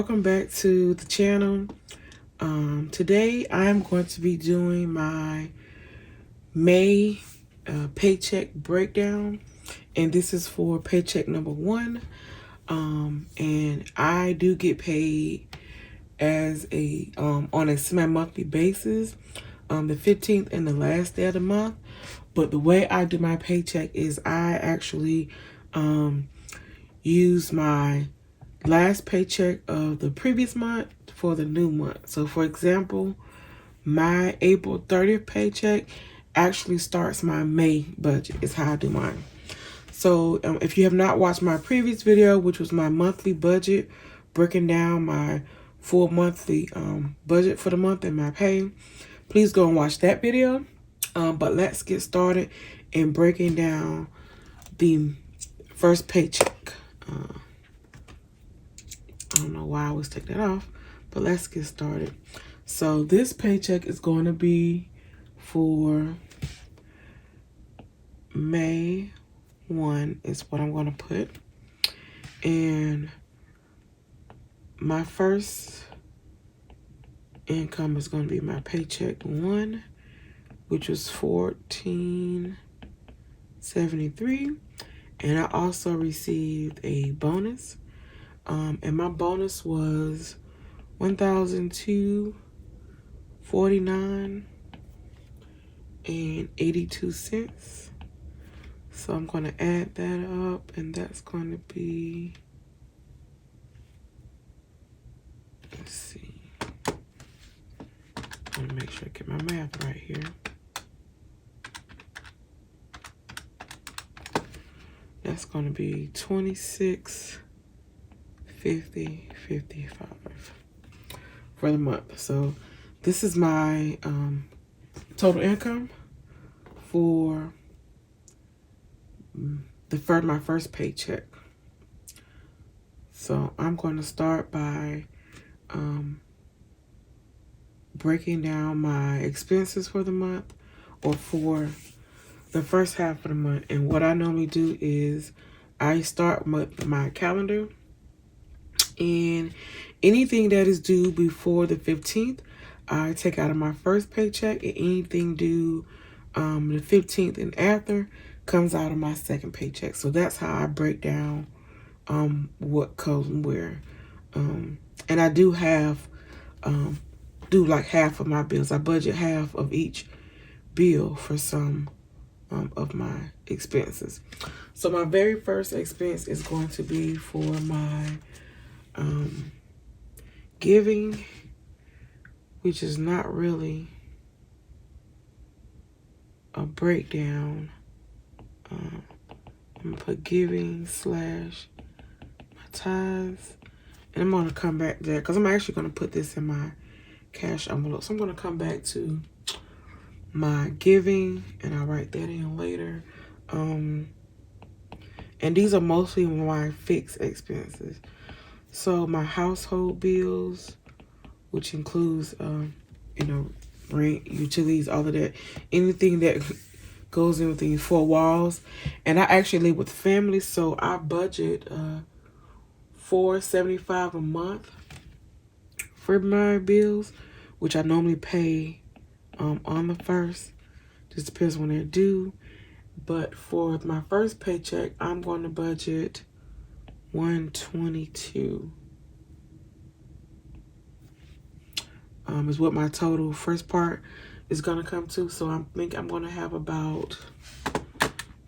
welcome back to the channel. Today I'm going to be doing my May paycheck breakdown, and this is for paycheck number 1. And I do get paid as a on a semi-monthly basis, the 15th and the last day of the month. But the way I do my paycheck is I actually use my last paycheck of the previous month for the new month. So for example, my April 30th paycheck actually starts my May budget. Is how I do mine. So if you have not watched my previous video, which was my monthly budget, breaking down my full monthly budget for the month and my pay, please go and watch that video. But let's get started in breaking down the first paycheck. I don't know why I was taking that off, but let's get started. So this paycheck is going to be for May 1 is what I'm going to put. And my first income is going to be my paycheck 1, which was $14.73. And I also received a bonus. And my bonus was $1,249.82. So I'm going to add that up, and that's going to be, let's see, I'm going to make sure I get my math right here. That's going to be 26.50.55 for the month. So this is my total income for my first paycheck. So I'm going to start by breaking down my expenses for the month, or for the first half of the month. And what I normally do is I start with my calendar, and anything that is due before the 15th, I take out of my first paycheck, and anything due the 15th and after comes out of my second paycheck. So that's how I break down what goes where. And I do have like half of my bills. I budget half of each bill for some of my expenses. So my very first expense is going to be for my giving, which is not really a breakdown. I'm gonna put giving / my tithes, and I'm gonna come back there because I'm actually gonna put this in my cash envelope. So I'm gonna come back to my giving, and I'll write that in later. And these are mostly my fixed expenses. So my household bills, which includes, rent, utilities, all of that, anything that goes in within 4 walls. And I actually live with family, so I budget $475 a month for my bills, which I normally pay on the 1st. Just depends when they're due. But for my first paycheck, I'm going to budget $122. Is what my total first part is going to come to. So I think I'm going to have about,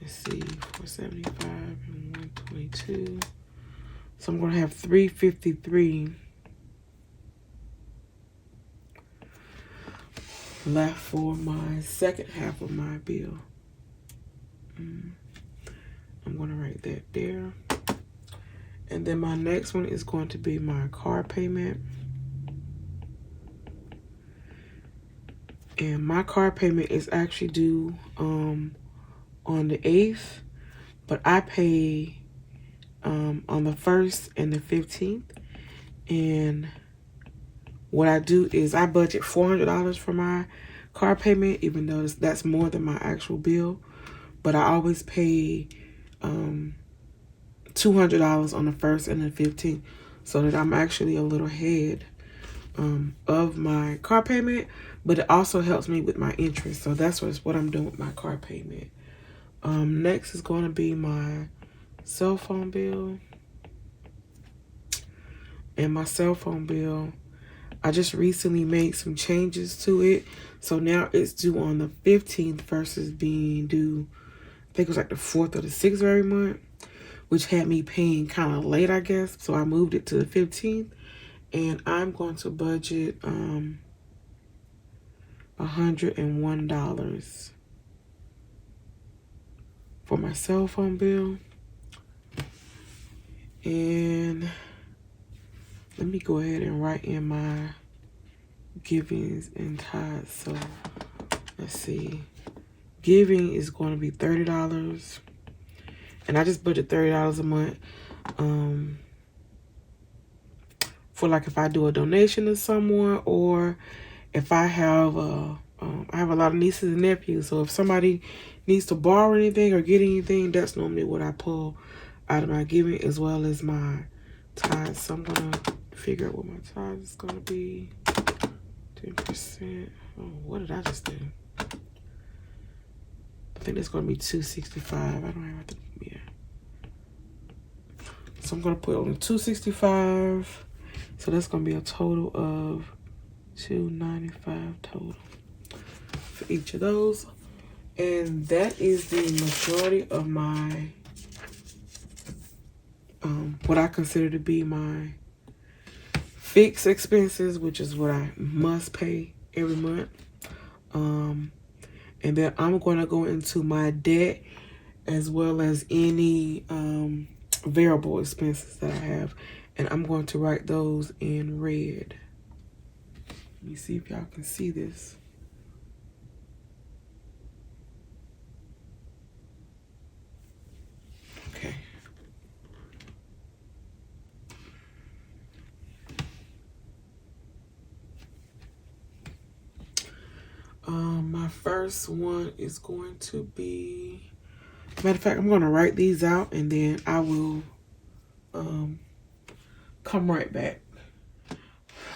let's see, 475 and 122. So I'm going to have $353 left for my second half of my bill. I'm going to write that there. And then my next one is going to be my car payment. And my car payment is actually due on the 8th, but I pay on the 1st and the 15th. And what I do is I budget $400 for my car payment, even though that's more than my actual bill. But I always pay $200 on the 1st and the 15th. so that I'm actually a little ahead of my car payment, but it also helps me with my interest. So that's what I'm doing with my car payment. Next is going to be my cell phone bill. And my cell phone bill, I just recently made some changes to it. So now it's due on the 15th versus being due, I think it was like the 4th or the 6th of every month, which had me paying kind of late, I guess. So I moved it to the 15th, and I'm going to budget $101 for my cell phone bill. And let me go ahead and write in my givings and tithes. So let's see. Giving is going to be $30. And I just budget $30 a month. For like if I do a donation to someone, or if I have I have a lot of nieces and nephews. So if somebody needs to borrow anything or get anything, that's normally what I pull out of my giving, as well as my tithes. So I'm gonna figure out what my tithes is gonna be. 10%. Oh, what did I just do? I think it's gonna be $265. I don't have to. Yeah. So I'm gonna put on $265. So that's gonna be a total of $295 total for each of those. And that is the majority of my what I consider to be my fixed expenses, which is what I must pay every month. And then I'm going to go into my debt, as well as any variable expenses that I have, and I'm going to write those in red. Let me see if y'all can see this. Okay. My first one is going to be, matter of fact, I'm going to write these out, and then I will come right back.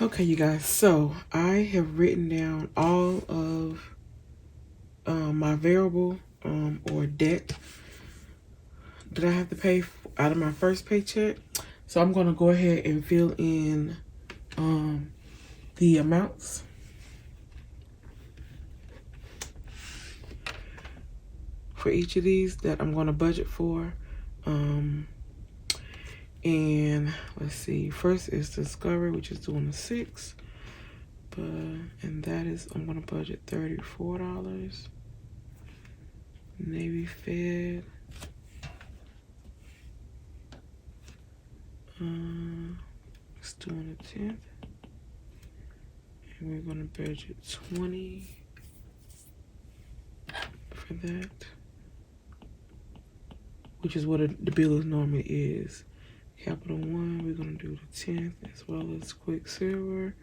Okay, you guys, so I have written down all of my variable or debt that I have to pay out of my first paycheck. So I'm going to go ahead and fill in the amounts. For each of these that I'm going to budget for. And let's see, first is Discovery, which is doing the 6th. And that is, I'm going to budget $34. Navy Fed. It's doing the 10th. And we're going to budget 20 for that, which is what the bill normally is. Capital One, we're going to do the 10th, as well as Quicksilver,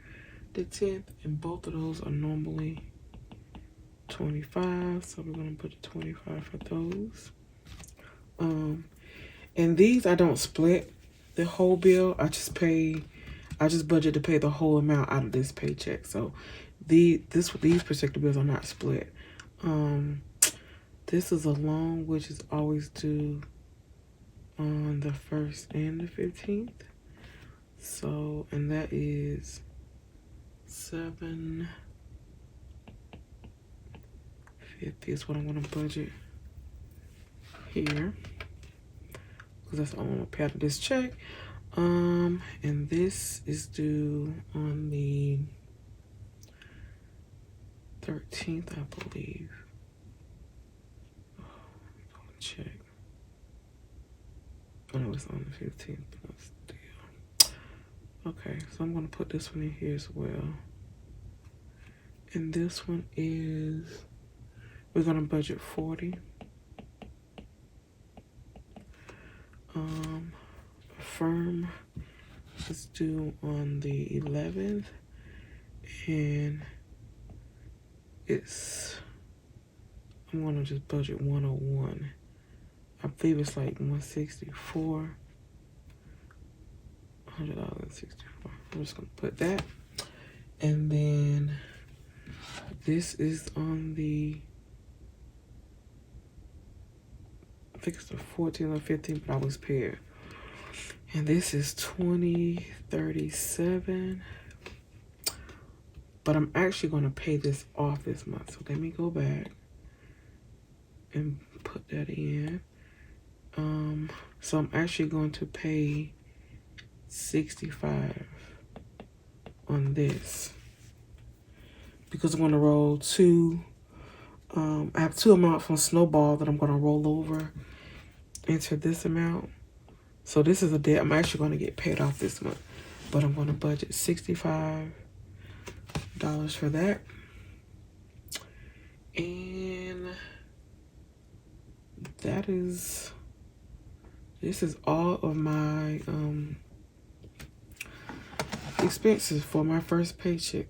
the 10th, and both of those are normally 25, so we're going to put the 25 for those. And these I don't split the whole bill. I just budget to pay the whole amount out of this paycheck. So these particular bills are not split. This is a loan which is always due on the 1st and the 15th. So, and that is $750 is what I'm going to budget here, because that's all I'm going to pay out of this check. And this is due on the 13th, I believe. Check. Oh, no, it's on the 15th. But still. Okay, so I'm going to put this one in here as well. And this one is, we're going to budget 40. Affirm is due on the 11th. And I'm going to just budget 101. I believe it's like 164. $100.64. I'm just gonna put that. And then this is on the, I think it's the 14th or 15th, but I was paired. And this is $20.37. But I'm actually going to pay this off this month. So let me go back and put that in. So I'm actually going to pay $65 on this, because I'm going to roll two. I have two amounts from Snowball that I'm going to roll over into this amount. So this is a debt I'm actually going to get paid off this month, but I'm going to budget $65 for that. And that is, this is all of my expenses for my first paycheck.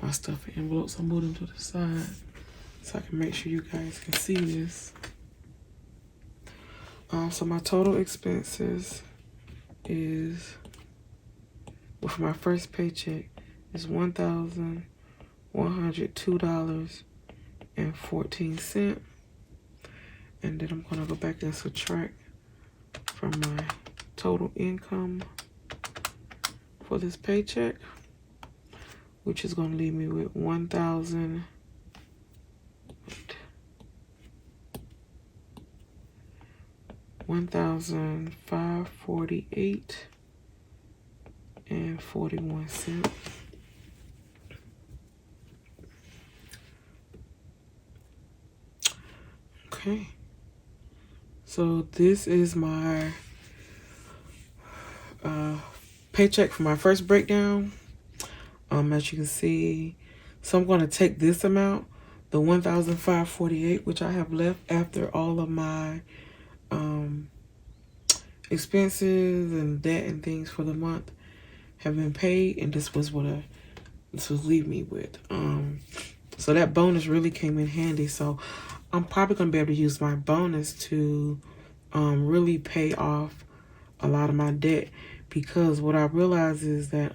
My stuff in envelopes, I moved them to the side so I can make sure you guys can see this. So my total expenses is, well, for my first paycheck is $1,102.14. And then I'm gonna go back and subtract from my total income for this paycheck, which is gonna leave me with $1,548.41. Okay, so this is my paycheck for my first breakdown. As you can see, so I'm going to take this amount, the $1,548, which I have left after all of my expenses and debt and things for the month have been paid, and this was what this was leave me with. So that bonus really came in handy. So I'm probably gonna be able to use my bonus to really pay off a lot of my debt, because what I realized is that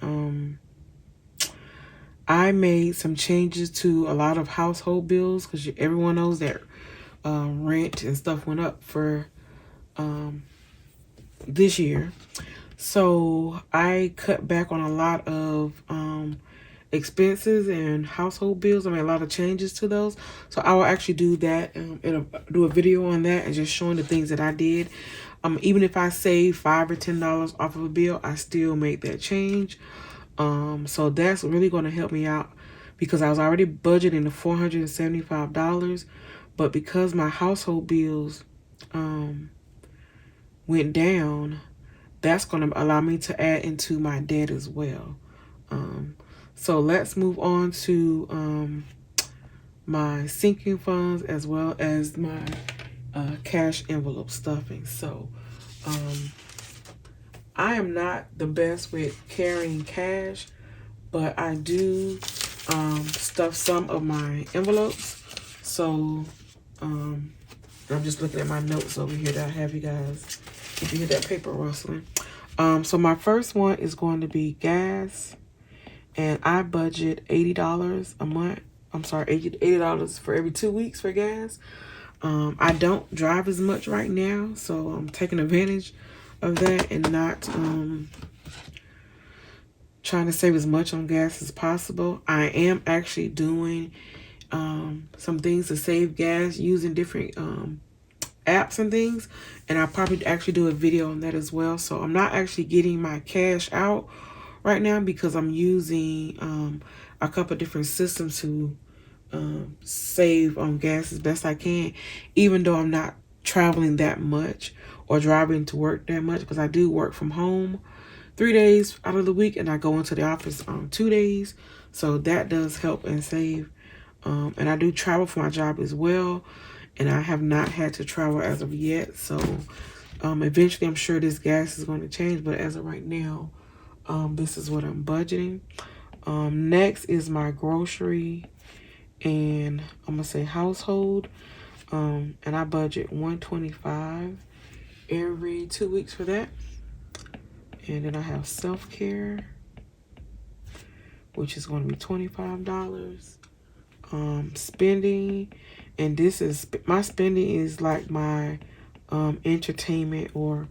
I made some changes to a lot of household bills, because everyone knows that rent and stuff went up for this year. So I cut back on a lot of expenses and household bills. I made a lot of changes to those. So I will actually do that and do a video on that and just showing the things that I did. Even if I save $5 or $10 off of a bill, I still make that change. So that's really going to help me out, because I was already budgeting the $475, but because my household bills went down, that's going to allow me to add into my debt as well. So let's move on to my sinking funds as well as my cash envelope stuffing. So I am not the best with carrying cash, but I do stuff some of my envelopes. So I'm just looking at my notes over here that I have, you guys, if you hear that paper rustling. So my first one is going to be gas, and I budget $80 a month. I'm sorry, $80 for every 2 weeks for gas. I don't drive as much right now, so I'm taking advantage of that and not trying to save as much on gas as possible. I am actually doing some things to save gas using different apps and things, and I'll probably actually do a video on that as well. So I'm not actually getting my cash out right now because I'm using a couple different systems to save on gas as best I can, even though I'm not traveling that much or driving to work that much, because I do work from home 3 days out of the week and I go into the office on 2 days. So that does help and save. And I do travel for my job as well, and I have not had to travel as of yet. So eventually I'm sure this gas is going to change, but as of right now, this is what I'm budgeting. Next is my grocery and I'm gonna say household. And I budget $125 every 2 weeks for that. And then I have self-care, which is going to be $25. Spending, and this is my spending is like my entertainment or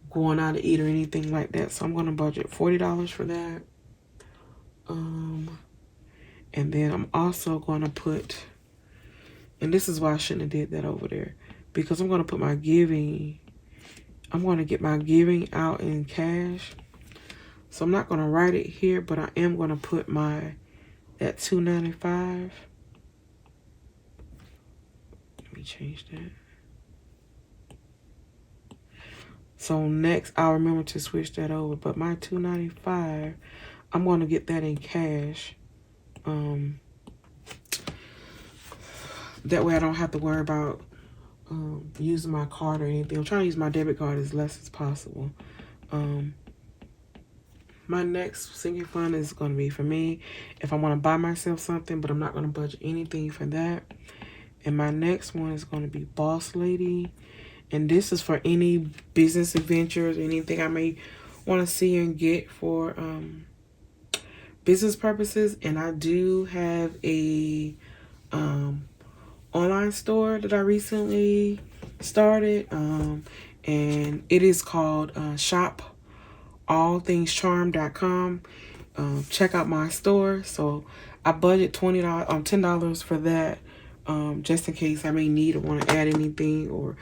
going out to eat or anything like that. So I'm going to budget $40 for that. And then I'm also going to put, and this is why I shouldn't have did that over there, because I'm going to put my giving, I'm going to get my giving out in cash. So I'm not going to write it here, but I am going to put that $2.95. Let me change that. So next, I'll remember to switch that over. But my $2.95, I'm going to get that in cash. That way I don't have to worry about using my card or anything. I'm trying to use my debit card as less as possible. My next sinking fund is going to be for me if I want to buy myself something, but I'm not going to budget anything for that. And my next one is going to be Boss Lady. And this is for any business adventures, anything I may want to see and get for business purposes. And I do have a online store that I recently started. And it is called shopallthingscharm.com. Check out my store. So I budget $10 for that, just in case I may need or want to add anything, or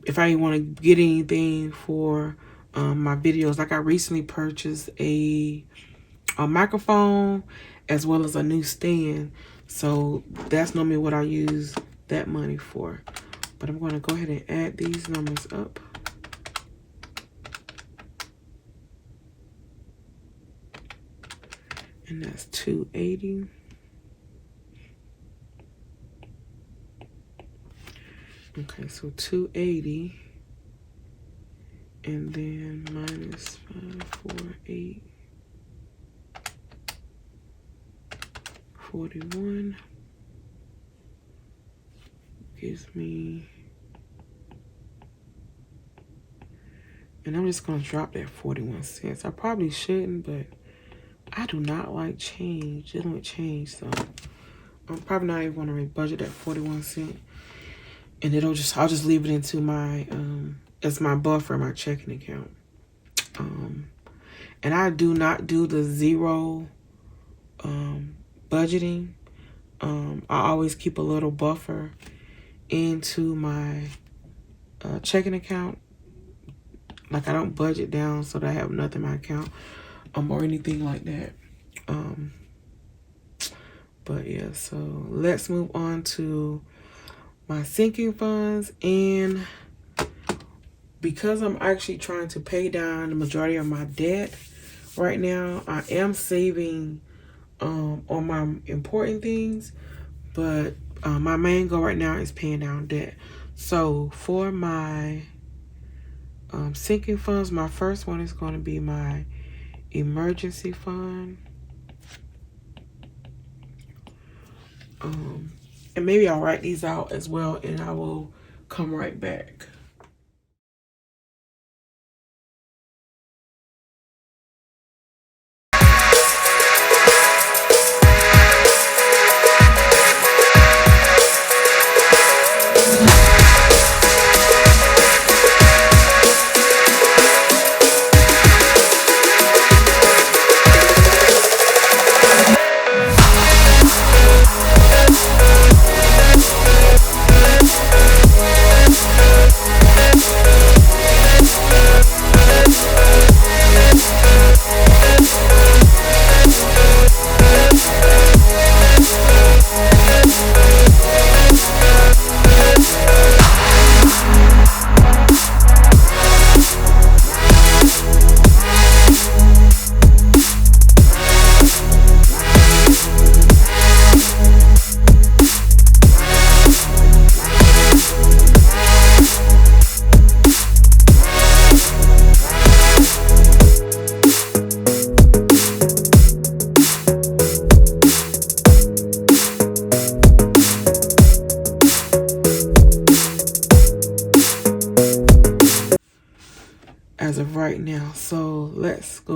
if I want to get anything for my videos. Like I recently purchased a microphone as well as a new stand. So that's normally what I use that money for. But I'm going to go ahead and add these numbers up. And that's $280. Okay, so $280. And then minus 548. 41 gives me, and I'm just gonna drop that 41 cents. I probably shouldn't, but I do not like change, dealing with change, so I'm probably not even gonna budget that 41 cent, and I'll just leave it into my as my buffer, my checking account. And I do not do the zero budgeting. I always keep a little buffer into my checking account. Like I don't budget down so that I have nothing in my account or anything like that. But yeah, so let's move on to my sinking funds. And because I'm actually trying to pay down the majority of my debt right now, I am saving on my important things, but my main goal right now is paying down debt. So for my sinking funds, my first one is going to be my emergency fund. And maybe I'll write these out as well, and I will come right back.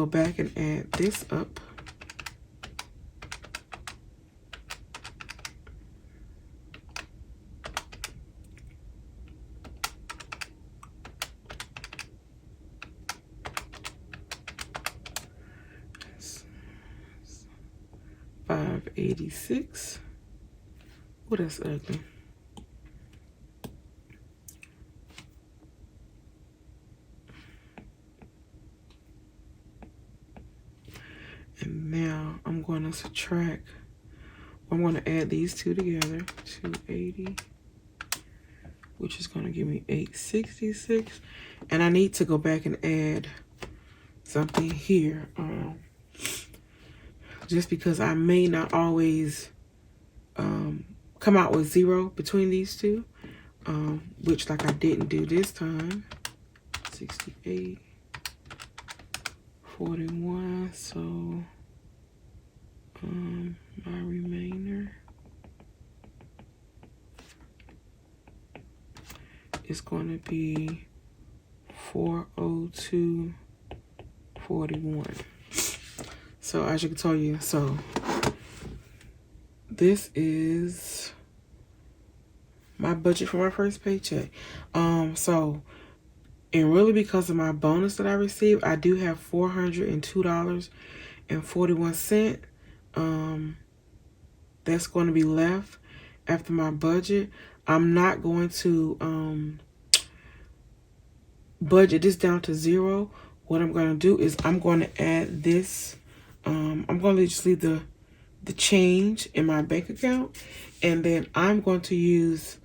back and add this up. $586. Oh, that's ugly. And now I'm going to subtract. I'm going to add these two together. 280, which is going to give me 866. And I need to go back and add something here. Just because I may not always come out with 0 between these two. Which like I didn't do this time. 68. 41, so my remainder is going to be 402.41. So as you can tell you, so this is my budget for my first paycheck. So and really because of my bonus that I received, I do have $402.41. That's going to be left after my budget. I'm not going to budget this down to 0. What I'm going to do is I'm going to add this. I'm going to just leave the change in my bank account. And then I'm going to use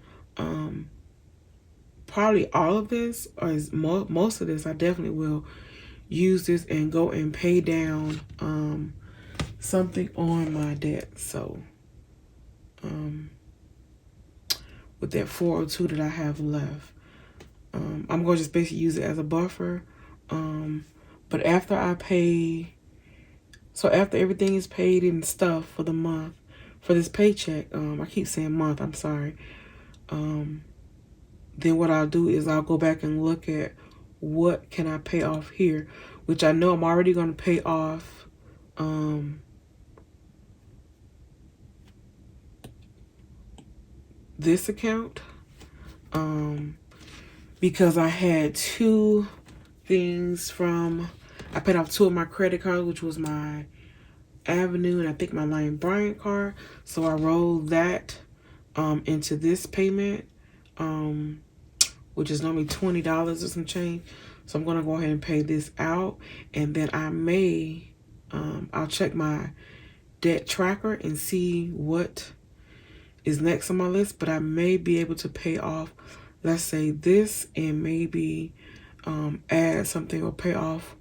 probably all of this, or most of this. I definitely will use this and go and pay down something on my debt. So with that 402 that I have left, I'm going to just basically use it as a buffer. But after I pay, so after everything is paid and stuff for the month, for this paycheck, I keep saying month, I'm sorry. Then what I'll do is I'll go back and look at what can I pay off here, which I know I'm already going to pay off this account because I had 2 things from, I paid off 2 of my credit cards, which was my Avenue and I think my Lion Bryant card. So I rolled that into this payment, which is normally $20 or some change. So I'm going to go ahead and pay this out. And then I may, I'll check my debt tracker and see what is next on my list. But I may be able to pay off, let's say this, and maybe add something or pay off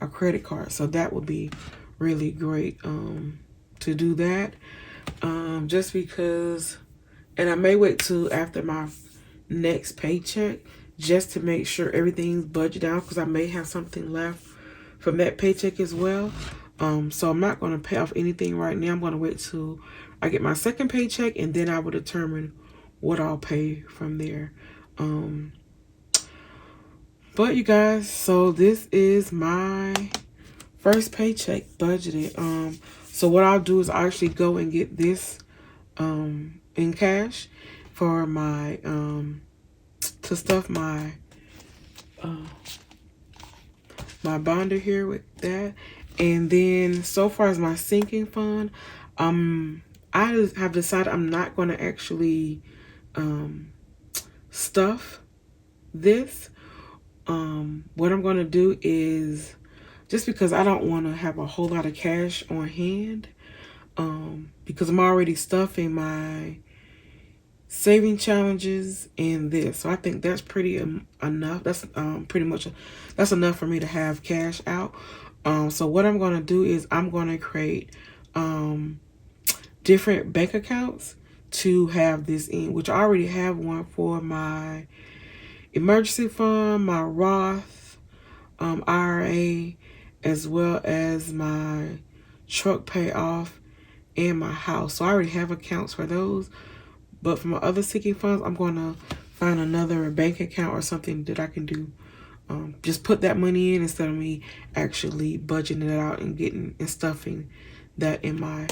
a credit card. So that would be really great to do that. Just because, and I may wait till after my next paycheck just to make sure everything's budgeted out, because I may have something left from that paycheck as well. So I'm not going to pay off anything right now. I'm going to wait till I get my second paycheck, and then I will determine what I'll pay from there. But you guys, so this is my first paycheck budgeted. So what I'll do is I'll actually go and get this in cash for my to stuff my my bonder here with that. And then so far as my sinking fund, I have decided I'm not going to actually stuff this. What I'm going to do is, just because I don't want to have a whole lot of cash on hand, because I'm already stuffing my saving challenges in this. So I think that's pretty enough. That's pretty much, that's enough for me to have cash out. So what I'm going to do is I'm going to create different bank accounts to have this in, which I already have one for my emergency fund, my Roth IRA, as well as my truck payoff and my house. So I already have accounts for those. But for my other sinking funds, I'm going to find another bank account or something that I can do just put that money in instead of me actually budgeting it out and getting and stuffing that in my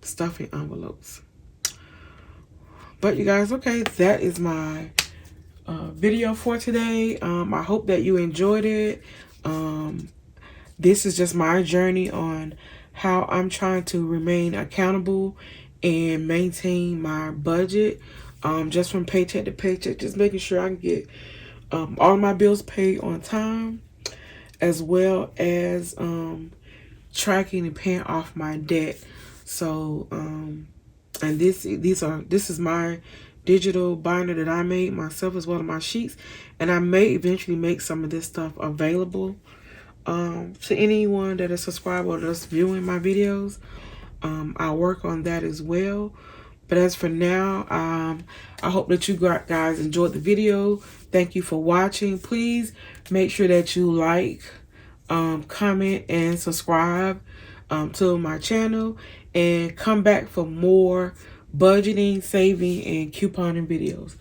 stuffing envelopes. But you guys, okay, that is my video for today. I hope that you enjoyed it. This is just my journey on how I'm trying to remain accountable and maintain my budget, just from paycheck to paycheck, just making sure I can get all my bills paid on time, as well as tracking and paying off my debt. So and this is my digital binder that I made myself, as well as my sheets, and I may eventually make some of this stuff available to anyone that is subscribed or that's viewing my videos. I'll work on that as well. But as for now, I hope that you guys enjoyed the video. Thank you for watching. Please make sure that you like, comment, and subscribe to my channel, and come back for more budgeting, saving, and couponing videos.